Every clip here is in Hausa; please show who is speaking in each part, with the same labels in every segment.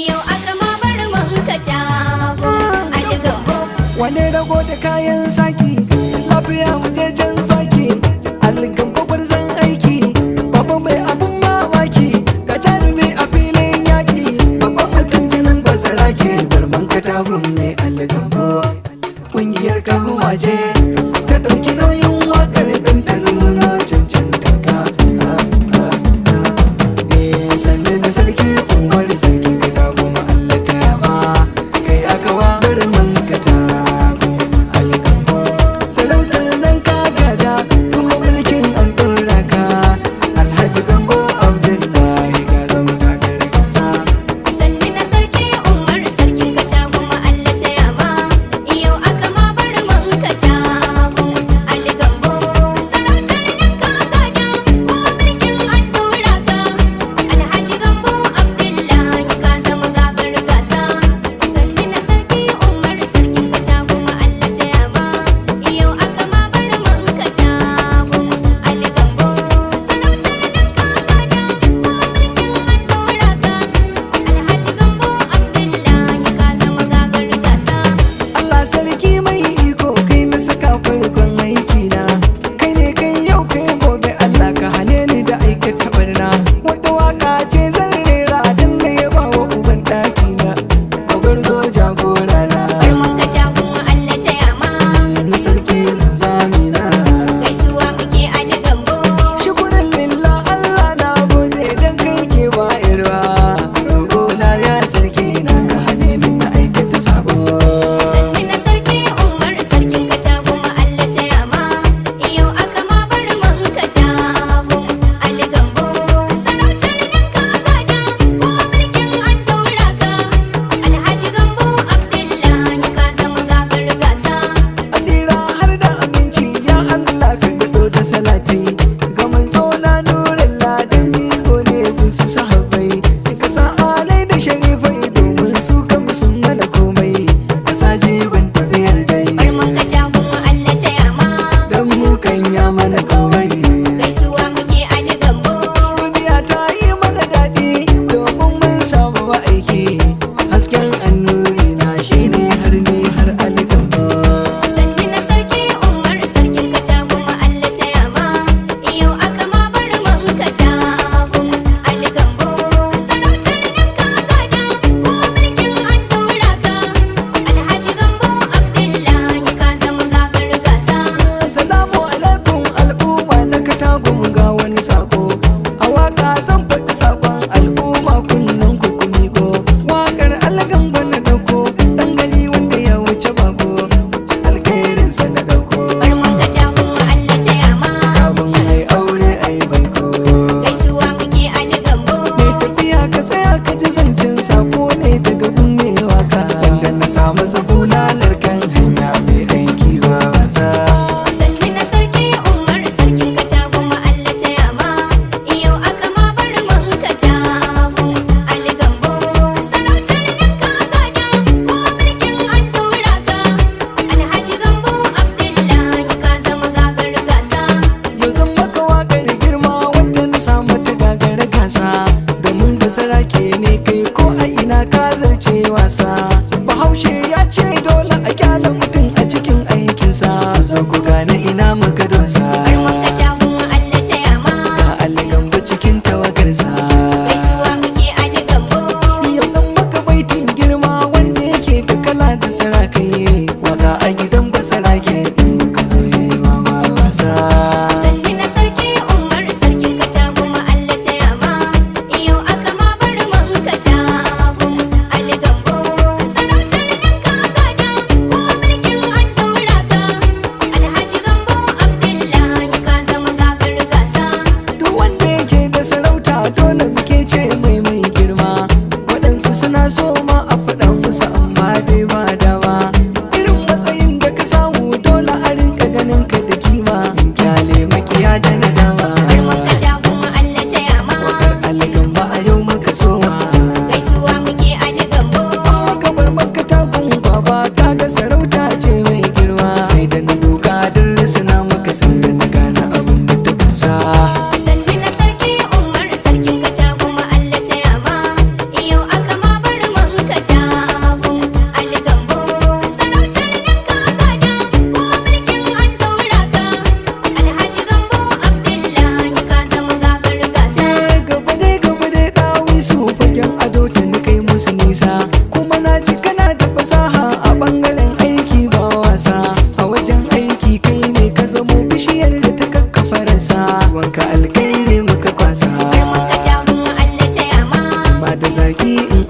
Speaker 1: yau aka ma bar manka tago algambo.
Speaker 2: Wane rago da kayan saki lafiya mu je jan zaki algambo gwarzon aiki baba mai abun mamaki ga jarumi a filin yaki babban mutum jinin basara ke barman katagun ne algambo ƙungiyar kafin waje ta ɗauki nauyin waƙar ɗin ta nuna cancanta ka sannan da sarki umar sarki katagun Allah ta yama kai aka wa barman katagun algambo sarautar nan ka gada kuma mulkin an ɗora ka Alhaji Gambo Abdullahi ka zama kakar kasa.
Speaker 1: Sanni na sarki Umar sarkin katago ma Allah ta yama yau aka ma bar manka tago algambo. Sarautar nan ka gada kuma mulkin an dora ka Alhaji Gambo Abdullahi ka zama gagar gasa. Sanni na sarki Umar sarkin katago ma Allah ta yama yau aka ma bar manka tago algambo. Sarautar nan ka gada kuma mulkin an dora ka Alhaji Gambo Abdullahi ka zama gagar gasa.
Speaker 2: Allah sarki mai iko kai na saka farkon aiki na kai ne kai yau kai gobe Allah ka hane ni da aikata barna wata waka ce zan rera dan da ya bawa uban daki na gwarzo jagora na
Speaker 1: Barman katago ma Allah ta yama
Speaker 2: na sarki na zamina
Speaker 1: gaisuwa muke algambo.
Speaker 2: shukuran lillah Allah na gode dan kai ke bayarwa roƙo na ya sarki na ka hane ni na aikata sabo.
Speaker 1: Sanni na sarki Umar sarkin katago ma Allah ta yama yau aka ma bar manka tago algambo. Sarautar nan ka gada kuma mulkin an dora ka Alhaji Gambo Abdullahi ka zama gagar gasa.
Speaker 2: Asira har da aminci ya Allah ka gado da salati ga manzo na nurin ladan jigo ne bin su sahabbai ka sa alai da sharifai domin su kam sun mana komai ka sa jiban tafiyar dai
Speaker 1: Barman katago ma Allah ta yama
Speaker 2: dan mu kan ya mana komai
Speaker 1: gaisuwa muke algambo.
Speaker 2: duniya ta yi mana daɗi domin mun samu aiki hasken annuri na shine har ni har algambo.
Speaker 1: Sanni na sarki Umar sarkin katago ma Allah ta yama yau aka ma bar manka tago algambo. Sarautar nan ka gada kuma mulkin an dora ka Alhaji Gambo Abdullahi ka zama gagar gasa.
Speaker 2: Salamu alaikum al'umma na katagun ga wani sako a waka zan faɗi sakon al'umma kunnen ku kumiko wakar algan bana dauko dan gani wanda ya wuce bako alkhairin sa na dauko
Speaker 1: Barman katago ma Allah ta yama
Speaker 2: kabin mai aure ai baiko
Speaker 1: gaisuwa muke algambo.
Speaker 2: mai tafiya ka tsaya ka ji zancen sako ne daga gunne waka wanda na samu zabulalar kan hanya mai aiki ba wasa.
Speaker 1: Sanni na sarki Umar sarkin katago ma Allah ta yama yau aka ma bar manka tago algambo. Sarautar nan ka gada kuma mulkin an dora ka Alhaji Gambo Abdullahi ka zama gagar gasa.
Speaker 2: Yau zan maka waƙar girma wanda na samu ta gagara gasa domin da sarake ne kai ko a ina ka zarce wasa. Bahaushe ya ce dole a kyala mutum a cikin aikinsa zo ku gane ina muka dosa
Speaker 1: Barman katago ma Allah ta yama
Speaker 2: ga algamba cikin tawagarsa.
Speaker 1: gaisuwa muke algambo.
Speaker 2: Yau zan maka baitin girma wanda yake da kala da sarakai waka a gidan basarake in ka zo yi mama wasa.
Speaker 1: Sanni na sarki Umar sarkin katago ma Allah ta yama yau aka ma bar manka tago algambo.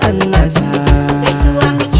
Speaker 2: Allah sa
Speaker 1: gaisuwa muke